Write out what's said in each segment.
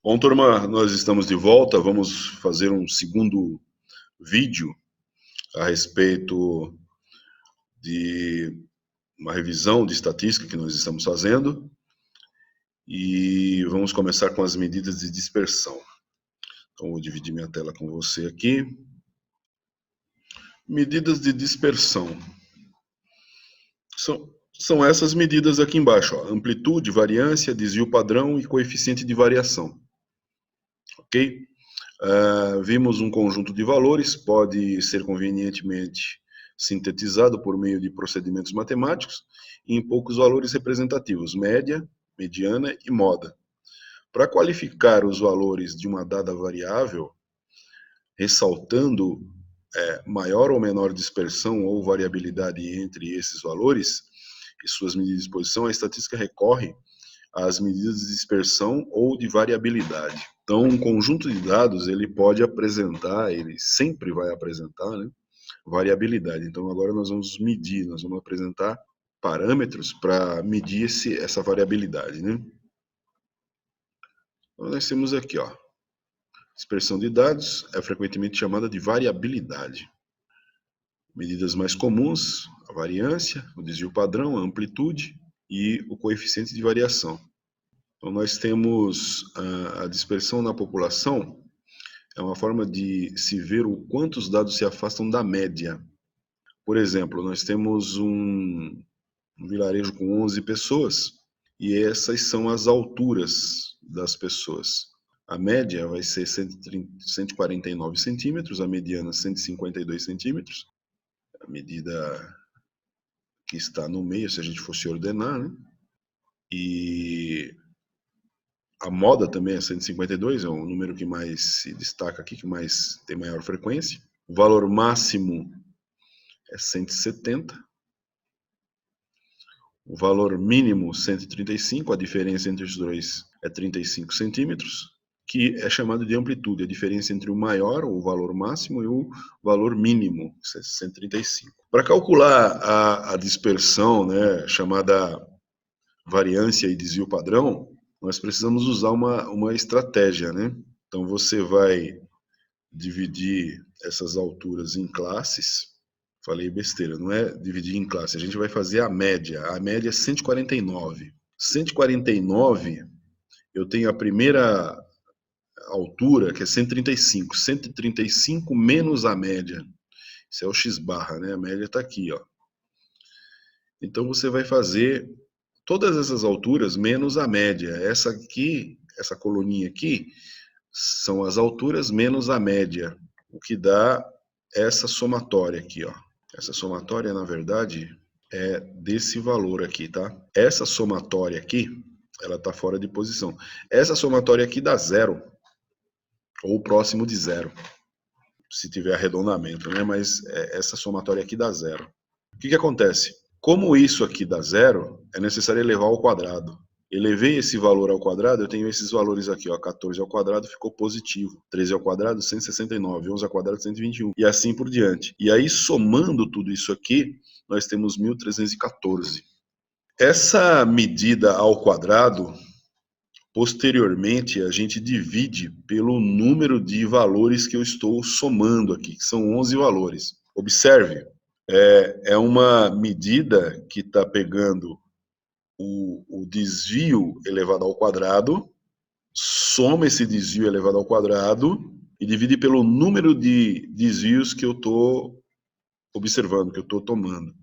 Bom, turma, nós estamos de volta. Vamos fazer um segundo vídeo a respeito de uma revisão de estatística que nós estamos fazendo. E vamos começar com as medidas de dispersão. Então, vou dividir minha tela com você aqui. Medidas de dispersão. São essas medidas aqui embaixo, ó. Amplitude, variância, desvio padrão e coeficiente de variação. Ok? Vimos um conjunto de valores, pode ser convenientemente sintetizado por meio de procedimentos matemáticos em poucos valores representativos, média, mediana e moda. Para qualificar os valores de uma dada variável, ressaltando maior ou menor dispersão ou variabilidade entre esses valores e suas medidas de exposição, a estatística recorre às medidas de dispersão ou de variabilidade. Então, um conjunto de dados, ele pode apresentar, ele sempre vai apresentar, né, variabilidade. Então, agora nós vamos medir, nós vamos apresentar parâmetros para medir essa variabilidade, né? Então, nós temos aqui, ó, dispersão de dados é frequentemente chamada de variabilidade. Medidas mais comuns, a variância, o desvio padrão, a amplitude e o coeficiente de variação. Então, nós temos a dispersão na população, é uma forma de se ver o quanto os dados se afastam da média. Por exemplo, nós temos um vilarejo com 11 pessoas e essas são as alturas das pessoas. A média vai ser 149 centímetros, a mediana 152 centímetros, a medida que está no meio, se a gente fosse ordenar, né? E a moda também é 152, é o número que mais se destaca aqui, que mais tem maior frequência. O valor máximo é 170. O valor mínimo, 135, a diferença entre os dois é 35 centímetros, que é chamado de amplitude, a diferença entre o maior, o valor máximo, e o valor mínimo, 135. Para calcular a dispersão, né, chamada variância e desvio padrão, nós precisamos usar uma estratégia, né? Então, você vai dividir essas alturas em classes. Falei besteira, não é dividir em classe, a gente vai fazer a média. A média é 149. 149, eu tenho a primeira altura, que é 135. 135 menos a média. Isso é o x barra, né? A média está aqui, ó. Então, você vai fazer todas essas alturas menos a média. Essa aqui, essa coluninha aqui, são as alturas menos a média, o que dá essa somatória aqui, ó. Essa somatória, na verdade, é desse valor aqui, tá? Essa somatória aqui, ela tá fora de posição. Essa somatória aqui dá zero, ou próximo de zero, se tiver arredondamento, né? Mas essa somatória aqui dá zero. O que que acontece? Como isso aqui dá zero, é necessário elevar ao quadrado. Elevei esse valor ao quadrado, eu tenho esses valores aqui, ó, 14 ao quadrado ficou positivo, 13 ao quadrado 169, 11 ao quadrado 121 e assim por diante. E aí, somando tudo isso aqui, nós temos 1314. Essa medida ao quadrado, posteriormente, a gente divide pelo número de valores que eu estou somando aqui, que são 11 valores. Observe, é uma medida que está pegando o desvio elevado ao quadrado, soma esse desvio elevado ao quadrado e divide pelo número de desvios que eu estou observando, que eu estou tomando.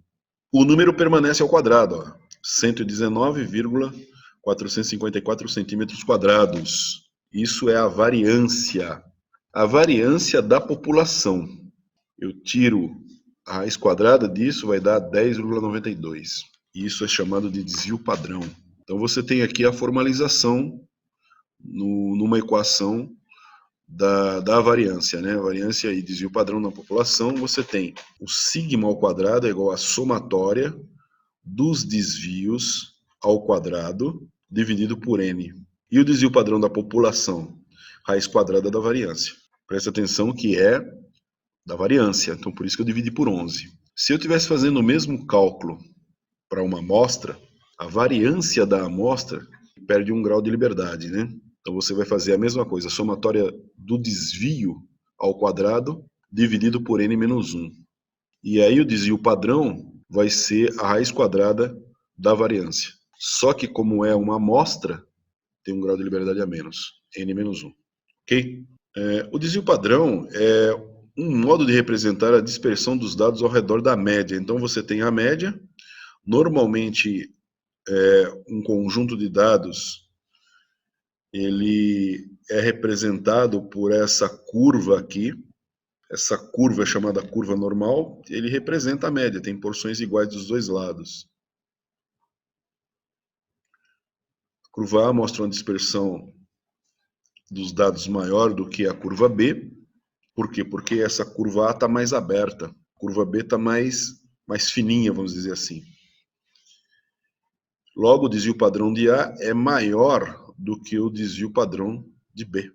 O número permanece ao quadrado, 119,454 centímetros quadrados. Isso é a variância. A variância da população. Eu tiro a raiz quadrada disso, vai dar 10,92. Isso é chamado de desvio padrão. Então, você tem aqui a formalização numa equação da variância, né? Variância e desvio padrão na população, você tem o sigma ao quadrado é igual à somatória dos desvios ao quadrado dividido por n. E o desvio padrão da população? Raiz quadrada da variância. Presta atenção que é da variância, então por isso que eu dividi por 11. Se eu estivesse fazendo o mesmo cálculo para uma amostra, a variância da amostra perde 1 grau de liberdade, né? Então você vai fazer a mesma coisa, a somatória do desvio ao quadrado dividido por n menos 1. E aí o desvio padrão vai ser a raiz quadrada da variância. Só que como é uma amostra, tem um grau de liberdade a menos, n menos 1. Ok? O desvio padrão é um modo de representar a dispersão dos dados ao redor da média. Então você tem a média, normalmente um conjunto de dados, ele é representado por essa curva aqui. Essa curva é chamada curva normal, ele representa a média, tem porções iguais dos dois lados. A curva A mostra uma dispersão dos dados maior do que a curva B. Por quê? Porque essa curva A está mais aberta, a curva B está mais fininha, vamos dizer assim. Logo, o desvio padrão de A é maior do que o desvio padrão de B.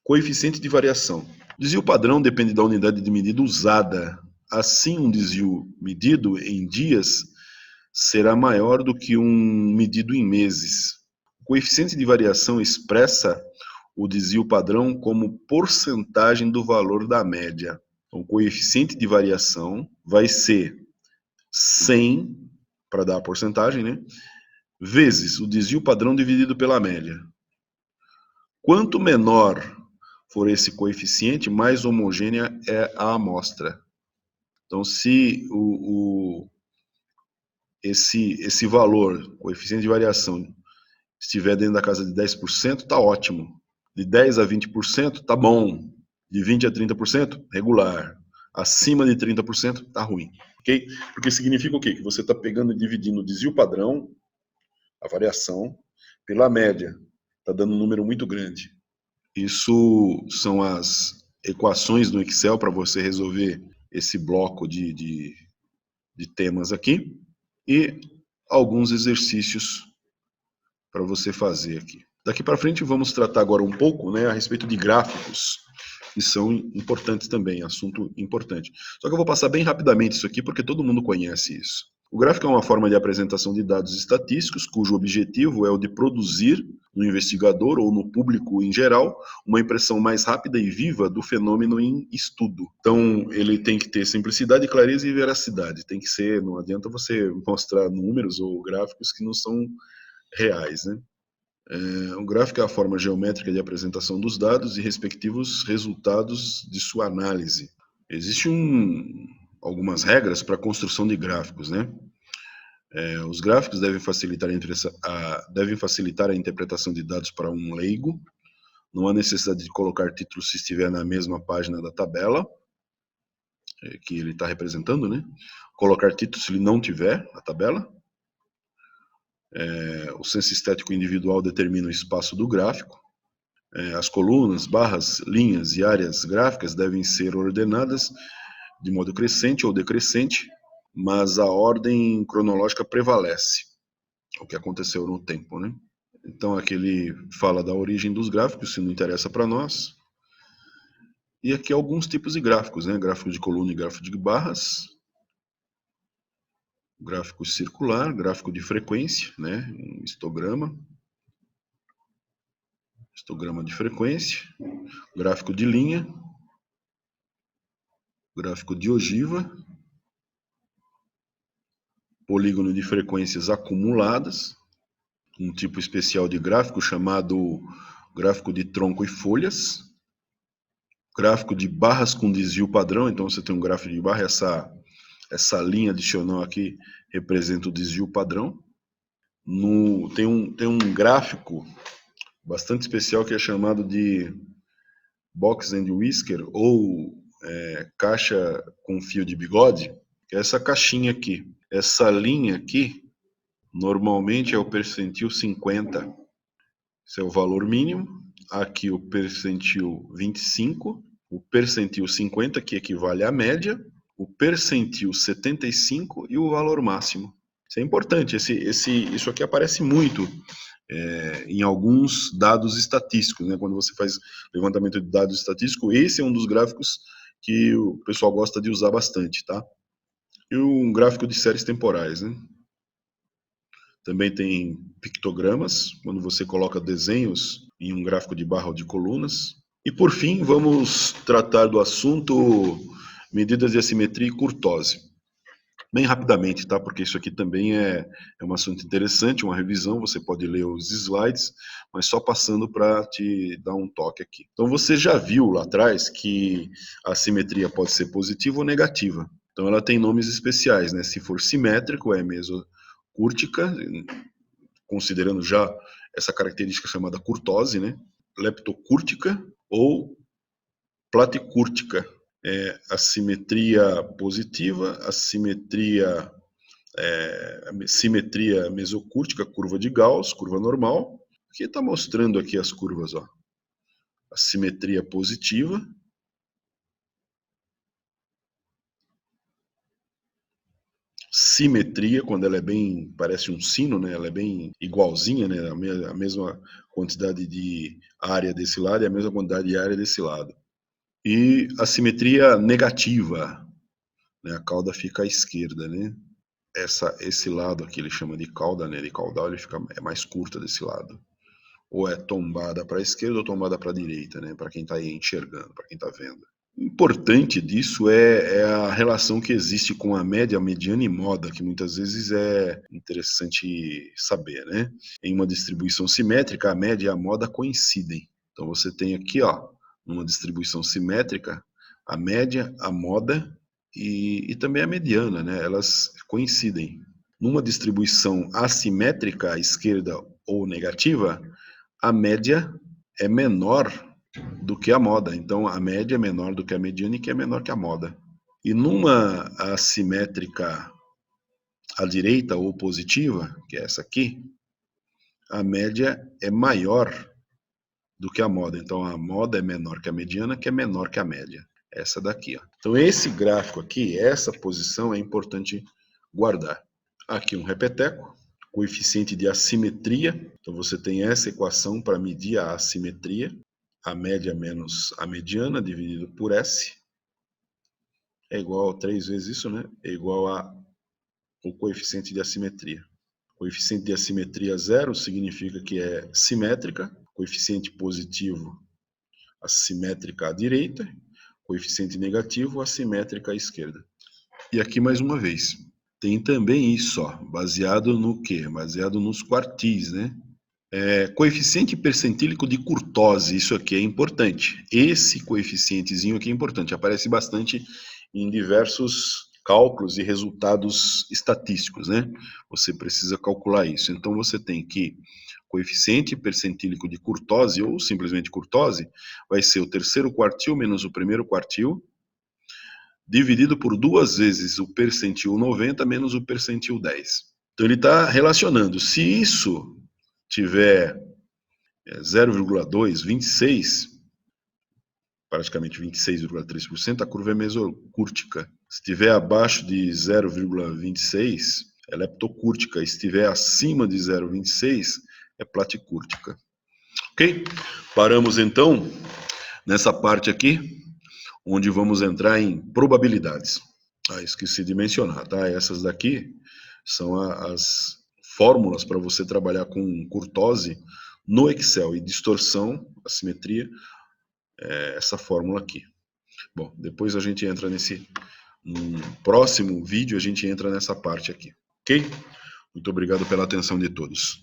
Coeficiente de variação. O desvio padrão depende da unidade de medida usada. Assim, um desvio medido em dias será maior do que um medido em meses. O coeficiente de variação expressa o desvio padrão como porcentagem do valor da média. Então, o coeficiente de variação vai ser 100, para dar a porcentagem, né? Vezes o desvio padrão dividido pela média. Quanto menor for esse coeficiente, mais homogênea é a amostra. Então, se esse valor, coeficiente de variação, estiver dentro da casa de 10%, está ótimo. De 10% a 20%, está bom. De 20% a 30%, regular. Acima de 30%, está ruim. Okay? Porque significa o quê? Que você está pegando e dividindo o desvio padrão, a variação, pela média. Está dando um número muito grande. Isso são as equações no Excel para você resolver esse bloco de temas aqui. E alguns exercícios para você fazer aqui. Daqui para frente vamos tratar agora um pouco, né, a respeito de gráficos, que são importantes também, assunto importante. Só que eu vou passar bem rapidamente isso aqui, porque todo mundo conhece isso. O gráfico é uma forma de apresentação de dados estatísticos, cujo objetivo é o de produzir, no investigador ou no público em geral, uma impressão mais rápida e viva do fenômeno em estudo. Então, ele tem que ter simplicidade, clareza e veracidade. Tem que ser, não adianta você mostrar números ou gráficos que não são reais, né? O gráfico é a forma geométrica de apresentação dos dados e respectivos resultados de sua análise. Existem algumas regras para a construção de gráficos, né? Os gráficos devem facilitar a interpretação de dados para um leigo. Não há necessidade de colocar títulos se estiver na mesma página da tabela que ele está representando, né? Colocar títulos se ele não tiver a tabela. O senso estético individual determina o espaço do gráfico. As colunas, barras, linhas e áreas gráficas devem ser ordenadas de modo crescente ou decrescente, mas a ordem cronológica prevalece, o que aconteceu no tempo, né? Então aqui ele fala da origem dos gráficos, se não interessa para nós. E aqui alguns tipos de gráficos, né? Gráfico de coluna e gráfico de barras. Gráfico circular, gráfico de frequência, né? Um histograma. Histograma de frequência. Gráfico de linha. Gráfico de ogiva. Polígono de frequências acumuladas. Um tipo especial de gráfico chamado gráfico de tronco e folhas. Gráfico de barras com desvio padrão. Então você tem um gráfico de barra, essa linha adicional aqui representa o desvio padrão. Tem um gráfico bastante especial que é chamado de box and whisker, ou caixa com fio de bigode, que é essa caixinha aqui. Essa linha aqui, normalmente é o percentil 50. Esse é o valor mínimo. Aqui o percentil 25, o percentil 50, que equivale à média, o percentil 75 e o valor máximo. Isso é importante, isso aqui aparece muito em alguns dados estatísticos, né? Quando você faz levantamento de dados estatísticos, esse é um dos gráficos que o pessoal gosta de usar bastante, tá? E um gráfico de séries temporais, né? Também tem pictogramas, quando você coloca desenhos em um gráfico de barra ou de colunas. E por fim, vamos tratar do assunto medidas de assimetria e kurtose. Bem rapidamente, tá? Porque isso aqui também é um assunto interessante, uma revisão, você pode ler os slides, mas só passando para te dar um toque aqui. Então você já viu lá atrás que a assimetria pode ser positiva ou negativa. Então ela tem nomes especiais, né? Se for simétrico, é mesocúrtica, considerando já essa característica chamada kurtose, né? Leptocúrtica ou platicúrtica. Assimetria positiva, simetria mesocúrtica, curva de Gauss, curva normal. Aqui está mostrando aqui as curvas, ó. A simetria positiva. Simetria, quando ela é bem, parece um sino, né? Ela é bem igualzinha, né? A mesma quantidade de área desse lado e a mesma quantidade de área desse lado. E a simetria negativa, né? A cauda fica à esquerda, né? Esse lado aqui ele chama de cauda, né? De caudal, é mais curta desse lado. Ou é tombada para a esquerda ou tombada para a direita, né? Para quem está aí enxergando, para quem está vendo. O importante disso é a relação que existe com a média, a mediana e moda, que muitas vezes é interessante saber, né? Em uma distribuição simétrica, a média e a moda coincidem. Então você tem aqui, ó, numa distribuição simétrica, a média, a moda e também a mediana, né? Elas coincidem. Numa distribuição assimétrica, à esquerda ou negativa, a média é menor do que a moda. Então, a média é menor do que a mediana e que é menor que a moda. E numa assimétrica à direita ou positiva, que é essa aqui, a média é maior do que a moda. Então, a moda é menor que a mediana, que é menor que a média. Essa daqui, ó. Então, esse gráfico aqui, essa posição é importante guardar. Aqui um repeteco, coeficiente de assimetria. Então, você tem essa equação para medir a assimetria. A média menos a mediana dividido por S é igual a 3 vezes isso, né? É igual a o coeficiente de assimetria. Coeficiente de assimetria 0 significa que é simétrica, coeficiente positivo assimétrica à direita, coeficiente negativo assimétrica à esquerda. E aqui mais uma vez, tem também isso, ó, baseado no quê? Baseado nos quartis, né? Coeficiente percentílico de kurtose, isso aqui é importante. Esse coeficientezinho aqui é importante, aparece bastante em diversos cálculos e resultados estatísticos, né? Você precisa calcular isso. Então você tem que coeficiente percentílico de kurtose, ou simplesmente kurtose, vai ser o terceiro quartil menos o primeiro quartil, dividido por 2 vezes o percentil 90 menos o percentil 10. Então ele está relacionando. Se isso tiver 0,2, 26, praticamente 26,3%, a curva é mesocúrtica. Se estiver abaixo de 0,26, é leptocúrtica. E se estiver acima de 0,26, é platicúrtica. Ok? Paramos então nessa parte aqui, onde vamos entrar em probabilidades. Esqueci de mencionar, tá? Essas daqui são as fórmulas para você trabalhar com kurtose no Excel, e distorção, assimetria, essa fórmula aqui. Bom, depois a gente entra num próximo vídeo, a gente entra nessa parte aqui, ok? Muito obrigado pela atenção de todos.